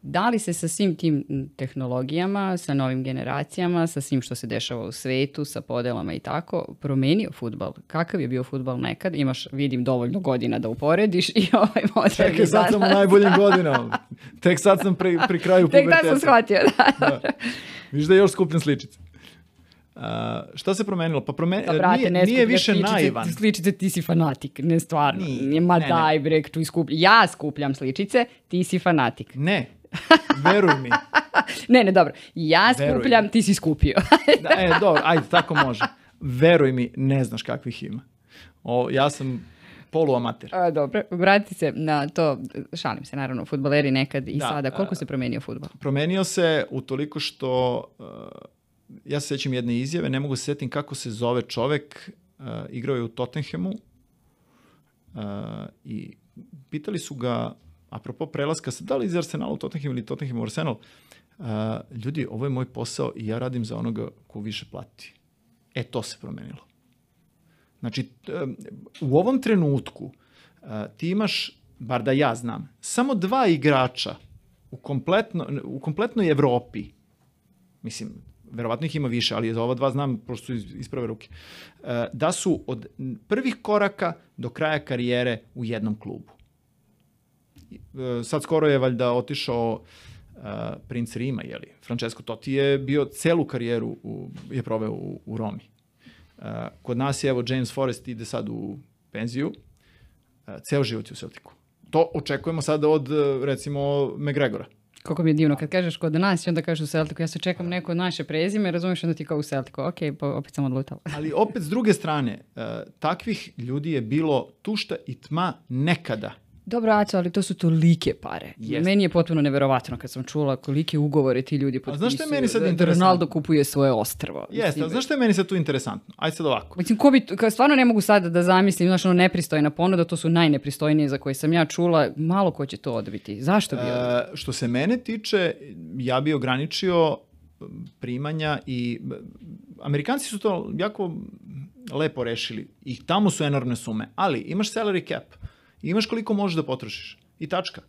Da li se sa svim tim tehnologijama, sa novim generacijama, sa svim što se dešava u svetu, sa podelama i tako, promenio fudbal? Kakav je bio fudbal nekad? Imaš, vidim, dovoljno godina da uporediš i ovaj moderni danas.
Čekaj, sad sam u najboljim godinama. Tek sad sam pri kraju puberteta.
Tek da sam shvatio, da.
Viš da još skupljam sličice. Šta se promenilo? Pa
brate,
nije više naivan.
Sličice, ti si fanatik, ne stvarno.
Ne.
Daj bre, ja skupljam sličice, ti si fanatik.
Ne, veruj mi.
Ne, dobro. Ja skupljam, ti si skupio.
Dobro, ajde, tako može. Veruj mi, ne znaš kakvih ima. Ja sam poluamater.
Dobro, vrati se na to, šalim se, naravno, fudbaleri nekad i sada. Koliko se promenio fudbal?
Promenio se utoliko što, ja se sjećam jedne izjave, ne mogu se sjetim kako se zove čovek, igrao je u Tottenhamu i pitali su ga, apropo prelaska, da li iz Arsenala u Tottenham ili Tottenham u Arsenal, ljudi, ovo je moj posao i ja radim za onoga ko više plati. To se promenilo. Znači, u ovom trenutku ti imaš, bar da ja znam, samo 2 igrača u kompletnoj Evropi, mislim, verovatno ih ima više, ali za ova 2 znam, pošto su iz prve ruke, da su od prvih koraka do kraja karijere u jednom klubu. Sad skoro je valjda otišao princ Rima, Francesco Totti je bio celu karijeru je proveo u Romi. Kod nas je, James Forrest ide sad u penziju, ceo život je u Celticu. To očekujemo sada od, recimo, McGregora.
Kako mi je divno, kad kažeš kod nas i onda kažeš u Celticu, ja se čekam neko naše prezime, razumiješ, onda ti kao u Celticu. Ok, pa opet sam odlutala.
Ali opet, s druge strane, takvih ljudi je bilo tušta i tma nekada.
Dobro, Aco, ali to su tolike pare.
Yes.
Meni je potpuno neverovatno kad sam čula kolike ugovore ti ljudi potpisuju.
Znaš što je meni sad
interesantno?
interesantno?
Ronaldo kupuje svoje ostrvo.
Jeste, znaš što je meni sad tu interesantno? Ajde sad ovako.
Mislim, stvarno ne mogu sada da zamislim, znaš, nepristojna ponuda, to su najnepristojnije za koje sam ja čula, malo ko će to odbiti. Zašto bi odbiti?
Što se mene tiče, ja bi ograničio primanja i Amerikanci su to jako lepo rešili i tamo su enormne sume, ali imaš salary cap. Imaš koliko možeš da potrošiš. I tačka.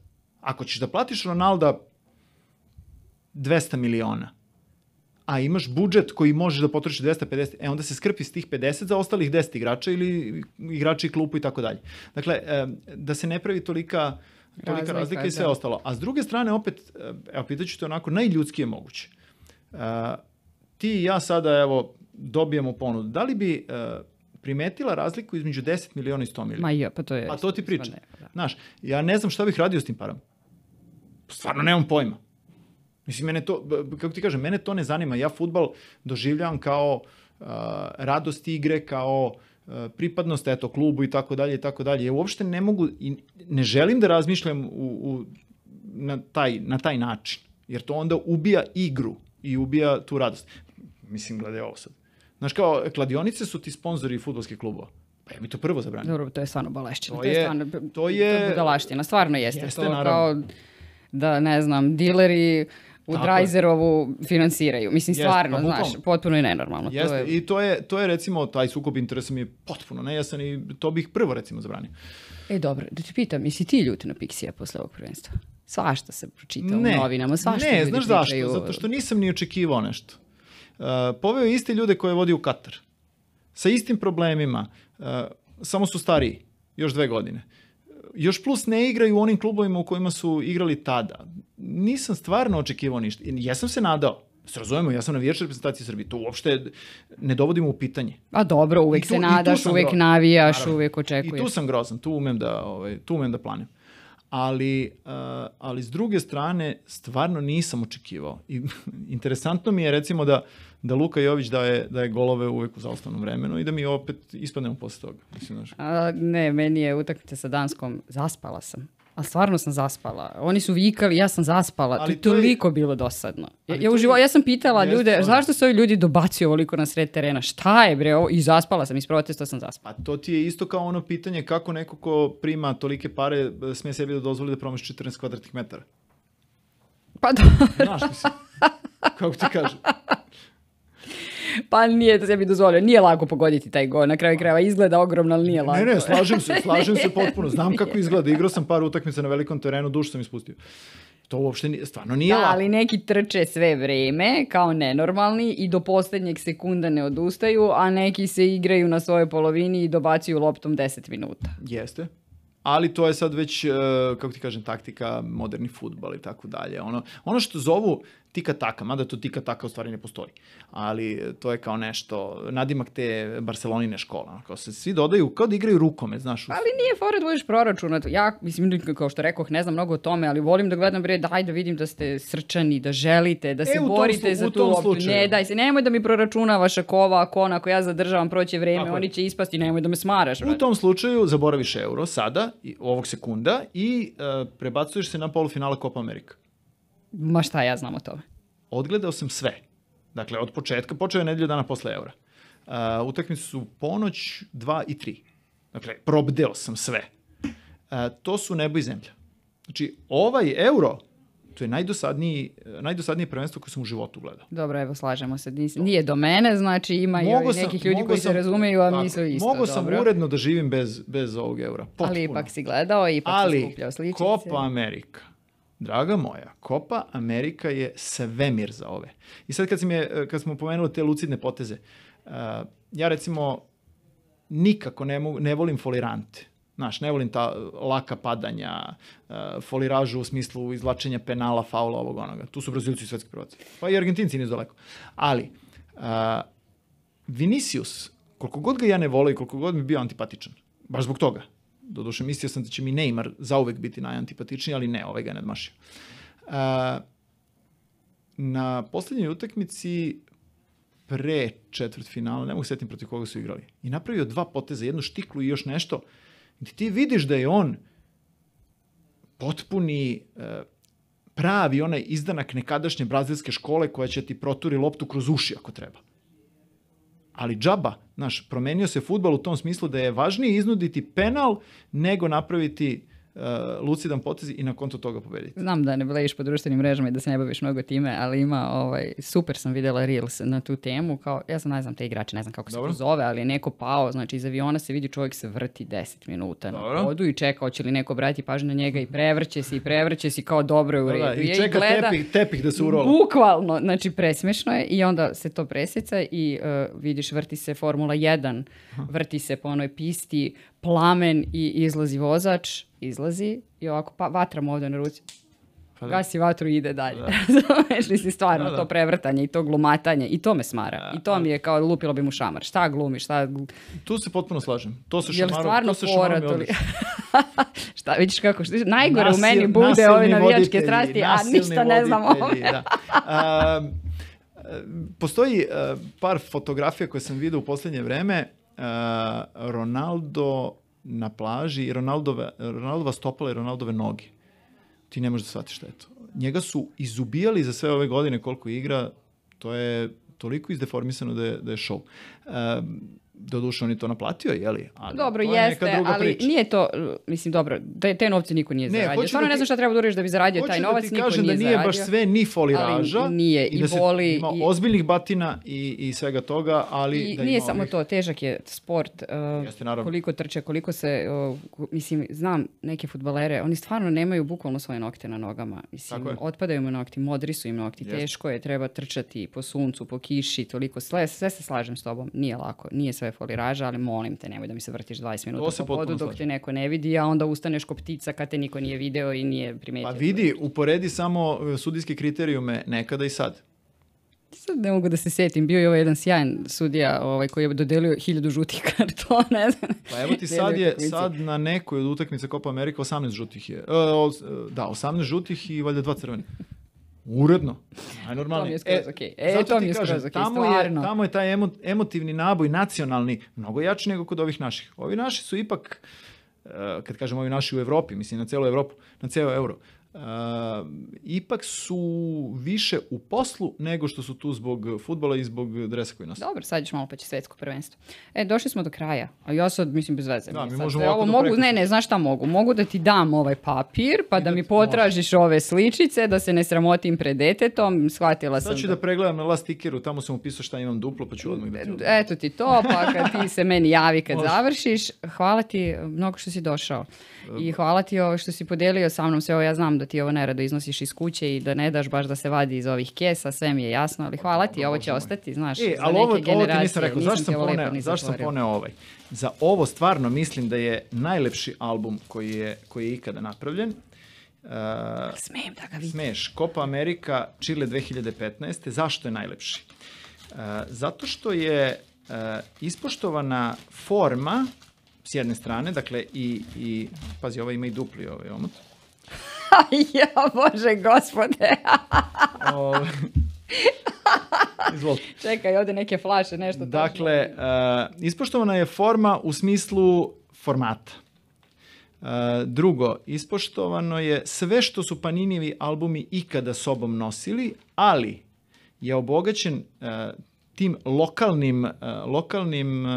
Ako ćeš da platiš Ronalda 200 miliona, a imaš budžet koji možeš da potrošiš 250, onda se skrpi s tih 50 za ostalih 10 igrača ili igrači klupu i tako dalje. Dakle, da se ne pravi tolika razlika i sve ostalo. A s druge strane, opet, pitaću te onako, najljudskije moguće. Ti i ja sada, dobijemo ponudu. Da li bi primetila razliku između 10 miliona i 100 miliona?
Pa
to ti priča. Znaš, ja ne znam šta bih radio s tim parama. Stvarno nemam pojma. Mislim, mene to, kako ti kažem, mene to ne zanima. Ja fudbal doživljavam kao radost igre, kao pripadnost klubu i tako dalje i tako dalje. Ja uopšte ne mogu i ne želim da razmišljam na taj način. Jer to onda ubija igru i ubija tu radost. Mislim, gledaj ovo sad. Znaš, kladionice su ti sponzori fudbalskih klubova. Pa ja mi to prvo zabranio.
Dobro, to je stvarno balešćina.
To je
budalaština, stvarno jeste.
Jeste,
to
naravno.
Kao da, ne znam, dileri u Drajzerovu finansiraju. Mislim, stvarno,
pa,
znaš, potpuno je nenormalno.
Jeste, i to je recimo, taj sukob interesa mi je potpuno nejasan i to bih prvo recimo zabranio.
Dobro, da te pitam, jesi ti ljut na Pixija posle ovog prvenstva? Svašta se pročita u novinama, svašta ljudi pričaju.
Znaš zašto? Zato što nisam ni očekivao nešto. Poveo je iste ljude koje vodi u Katar. Sa istim problemima, samo su stariji, još 2 godine. Još plus ne igraju u onim klubovima u kojima su igrali tada. Nisam stvarno očekivao ništa. Jesam se nadao. Se razumemo, ja sam navijač reprezentacije Srbije. To uopšte ne dovodimo u pitanje.
A dobro, uvek se nadaš, uvek navijaš,
naravno,
uvek očekuješ.
I tu sam grozan, tu umem da planem. Ali s druge strane, stvarno nisam očekivao. I interesantno mi je recimo da Luka Jović daje golove uvek u zaustavnom vremenu i da mi opet ispadnemo posle toga. Mislim,
ne, meni je utakmica sa Danskom, zaspala sam. A stvarno sam zaspala. Oni su vikali, ja sam zaspala. Ali to je toliko bilo dosadno. Ja sam pitala ljude, zašto se ovi ljudi dobacuju ovoliko na sred terena? Šta je bre ovo? I zaspala sam, iz protesta sam zaspala.
A to ti je isto kao ono pitanje kako neko ko prima tolike pare smije sebi da dozvoli da promaši 14 kvadratnih metara.
Pa da.
Znaš, mislim, kako ti kažem.
Pa nije to sebi dozvolio. Nije lako pogoditi taj gol. Na kraju krajeva izgleda ogromno, ali nije lako.
Ne, slažem se potpuno. Znam kako izgleda. Igrao sam par utakmica na velikom terenu, dušu sam ispustio. To uopšte stvarno nije lako.
Ali neki trče sve vreme kao nenormalni i do posljednjeg sekunda ne odustaju, a neki se igraju na svojoj polovini i dobacuju loptom 10 minuta.
Jeste. Ali to je sad već, kako ti kažem, taktika, moderni fudbal i tako dalje. Ono što zovu Tika Taka, mada to Tika Taka u stvari ne postoji. Ali to je kao nešto, nadimak te Barcelonine škola. Kao se svi dodaju, kao da igraju rukomet, znaš.
Ali nije fora da budeš proračunat. Ja, mislim, kao što rekoh, ne znam mnogo o tome, ali volim da gledam, daj da vidim da ste srčani, da želite, da se borite za tu loptu. Ne, daj se, nemoj da mi proračunavaš ako ova, ako ona, ako ja zadržavam, proće vreme, oni će ispasti, nemoj da me smaraš.
U tom slučaju zaboraviš euro sada, ovog sekunda, i prebacuješ se na polufinale Copa America.
Ma šta ja znam o tome?
Odgledao sam sve. Dakle, od početka, počeo je nedelju dana posle eura. Utakmice su ponoć 2 i 3. Dakle, probdeo sam sve. To su nebo i zemlja. Znači, ovaj euro, to je najdosadnije prvenstvo koje sam u životu gledao.
Dobro, evo, slažemo se. Nije do mene, znači ima i nekih ljudi koji se razumeju, a misle isto.
Mogu sam uredno da živim bez ovog eura. Potpuno.
Ali ipak si gledao i ipak si skupljao sličice.
Ali Copa America, draga moja, Copa America je svemir za ove. I sad kad smo pomenuli te lucidne poteze, ja recimo nikako ne volim folirante. Znaš, ne volim ta laka padanja, foliražu u smislu izvlačenja penala, faula, ovog onoga. Tu su Brazilci i svetski prvaci. Pa i Argentinci nisu daleko. Ali, Vinicius, koliko god ga ja ne volio i koliko god mi bio antipatičan, baš zbog toga, doduše mislio sam da će mi Neymar zauvek biti najantipatičniji, ali ne, ovaj ga ne nadmašio. Na posljednjoj utakmici pre četvrtfinala, ne mogu setim protiv koga su igrali, i napravio 2 poteza, jednu štiklu i još nešto. Ti vidiš da je on potpuni pravi onaj izdanak nekadašnje brazilske škole koja će ti proturi loptu kroz uši ako treba. Ali džaba, znaš, promenio se fudbal u tom smislu da je važnije iznuditi penal nego napraviti lucidan potez i na konto toga pobediti.
Znam da ne blejiš po društvenim mrežama i da se ne baviš mnogo time, ali ima super sam vidjela Reels na tu temu, kao ja sam ne znam te igrače, ne znam kako se to zove, ali je neko pao, znači iz aviona se vidi čovjek se vrti 10 minuta na podu i čeka hoće li neko obratiti pažnju na njega i prevrće se kao dobro je u redu.
I čeka tepih da se urola.
Bukvalno, znači presmešno je i onda se to presica i vidiš vrti se Formula 1, vrti se po onoj pisti, plamen i izlazi vozač, i ovako vatra mu ovdje na ruci. Gasi vatru i ide dalje. Znaš li si stvarno to prevrtanje i to glumatanje i to me smara. I to mi je kao lupilo bi mu šamar. Šta glumi,
Tu se potpuno slažem. To se šamarom mi odlično.
Šta, vidiš kako, najgore u meni bude ove navijačke strasti, a ništa ne znam ovo.
Postoji par fotografija koje sam vidio u posljednje vreme. Ronaldo na plaži i Ronaldova stopala i Ronaldove noge. Ti ne možeš da shvatiš šta je to. Njega su izubijali za sve ove godine koliko igra, to je toliko izdeformisano da je show. Doduše on je to naplatio, jeli? Ali
dobro, jeste, ali nije to, mislim, dobro, te novce niko nije zaradio. Stvarno ne znam šta treba da uriš da bi zaradio taj novac, niko nije zaradio.
Hoću da ti kažem da nije baš sve ni foliraža,
ali nije,
i da se ima ozbiljnih batina i svega toga, ali
i
da
nije
ima
samo to, težak je sport,
jeste,
koliko trče, koliko se, mislim, znam neke fudbalere, oni stvarno nemaju bukvalno svoje nokte na nogama. Mislim, otpadaju mu nokti, modri su im nokti, teško je, treba trčati po suncu, po kiši, toliko, sve se slažem s tobom, nije lako, nije sve foliraža, ali molim te, nemoj da mi se vrtiš 20 minuta po podu dok te neko ne vidi, a onda ustaneš ko ptica kad te niko nije video i nije primetio.
Pa vidi, uporedi samo sudijske kriterijume nekada i sad.
Sad ne mogu da se setim, bio je ovaj jedan sjajan sudija koji je dodelio 1000 žutih kartona, ne znam.
Pa evo ti sad na nekoj od utakmice Copa America 18 žutih je. Da, 18 žutih i valjda 2 crveni. Uredno. Najnormalnije.
To mi je skroz okej. To mi je skroz okej, stvarno.
Tamo je taj emotivni naboj, nacionalni, mnogo jači nego kod ovih naših. Ovi naši su ipak, kad kažem ovi naši u Evropi, mislim na celu Evropu, na ceo euro, ipak su više u poslu nego što su tu zbog fudbala i zbog dresa koji nose.
Dobro, sad ćeš malo pa će svetsko prvenstvo. Došli smo do kraja, a ja sad mislim bez veze.
Da, mi možemo ovako
znaš šta mogu? Mogu da ti dam ovaj papir, pa da mi potražiš ove sličice, da se ne sramotim pred detetom, shvatila sam.
Sad ću da pregledam na last stickeru, tamo sam upisao šta imam duplo, pa ću odmah da ti
eto ti to, pa kad ti se meni javi kad završiš. Hvala ti mnogo što si došao. I hvala ti što si podelio sa mnom sve ovo. Ja znam da ti ovo nerado iznosiš iz kuće i da ne daš baš da se vadi iz ovih kesa, sve mi je jasno, ali hvala ti, ovo će ostati, znaš, za neke generacije.
Ovo ti nisam rekao, zašto sam poneo ovaj? Za ovo stvarno mislim da je najlepši album koji je ikada napravljen.
Smijem da ga vidim.
Smeš. Copa America Chile 2015. Zašto je najlepši? Zato što je ispoštovana forma s jedne strane, dakle i pazi, ovo ima i dupli ovaj omot.
Ja, Bože, gospode.
Izvolite.
Čekaj, ovdje neke flaše, nešto.
Dakle, ispoštovana je forma u smislu formata. Drugo, ispoštovano je sve što su Paninijevi albumi ikada sobom nosili, ali je obogaćen tim lokalnim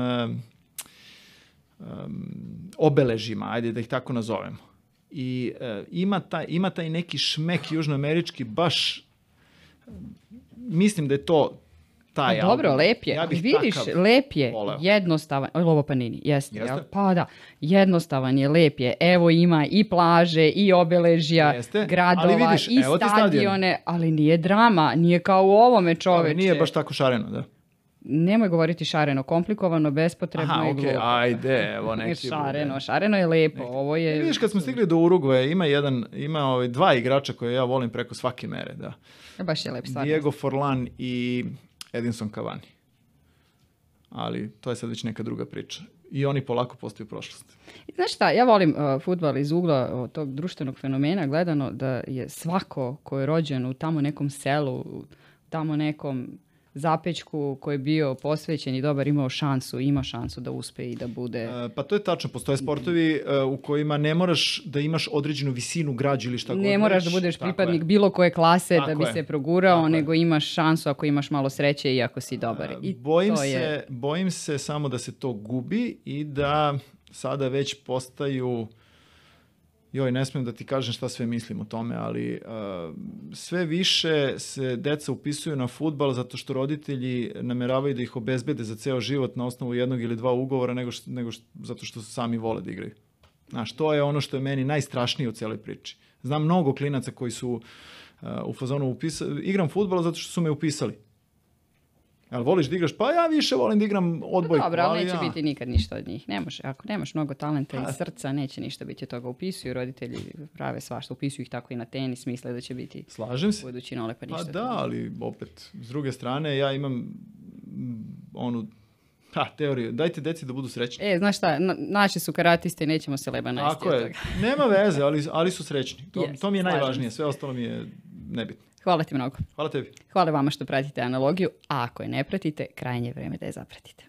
obeležima, ajde da ih tako nazovemo. I ima taj neki šmek južnoamerički, baš mislim da je to taj album.
Dobro, lep je.
Ja bih
vidiš,
takav
lep je,
voleo.
jednostavan. Ovo Panini, jeste.
Jeste?
Pa da, jednostavan je, lep je. Evo ima i plaže, i obeležja,
Jeste,
gradova,
ali vidiš,
i
evo ti
stadione, ali nije drama, nije kao u ovome, čoveče.
Ali nije baš tako šareno, da.
Nemoj govoriti šareno, komplikovano, bespotrebno
Aha,
i
okej,
glupo.
ajde, evo neki.
Šareno je lepo, ovo je...
Vidiš, kad smo stigli do Urugvaja, ima dva igrača koje ja volim preko svake mere, da.
Baš je lep stvar.
Diego Forlan i Edinson Cavani. Ali to je sad već neka druga priča. I oni polako postaju prošlost.
Znaš šta, ja volim fudbal iz ugla tog društvenog fenomena, gledano da je svako ko je rođen u tamo nekom selu, u tamo nekom zapečku koji je bio posvećen i dobar, ima šansu da uspe i da bude...
Pa to je tačno, postoje sportovi u kojima ne moraš da imaš određenu visinu građu ili šta god.
Ne moraš da budeš pripadnik bilo koje klase da bi se progurao, nego imaš šansu ako imaš malo sreće i ako si dobar. I
bojim se samo da se to gubi i da sada već postaju... ne smijem da ti kažem šta sve mislim o tome, ali sve više se deca upisuju na fudbal zato što roditelji nameravaju da ih obezbede za ceo život na osnovu jednog ili dva ugovora zato što sami vole da igraju. Znaš, to je ono što je meni najstrašnije u cijeloj priči. Znam mnogo klinaca koji su u fazonu igram fudbal zato što su me upisali. Jel voliš da igraš? Pa ja više volim da igram odbojku.
Dobro, ali neće biti nikad ništa od njih. Ne može. Ako nemaš mnogo talenta i srca, neće ništa biti od toga. Upisuju roditelji, prave svašta. Upisuju ih tako i na tenis, misle da će biti budući nole, pa ništa.
Pa da, ali opet, s druge strane, ja imam teoriju. Dajte deci da budu srećni.
Znaš šta, naši su karatiste i nećemo se leba najsti od toga.
Nema veze, ali su srećni. To mi je najvažnije. Sve ostalo mi je nebitno.
Hvala ti mnogo.
Hvala tebi.
Hvala vama što pratite Analogiju, a ako je ne pratite, krajnje je vreme da je zapratite.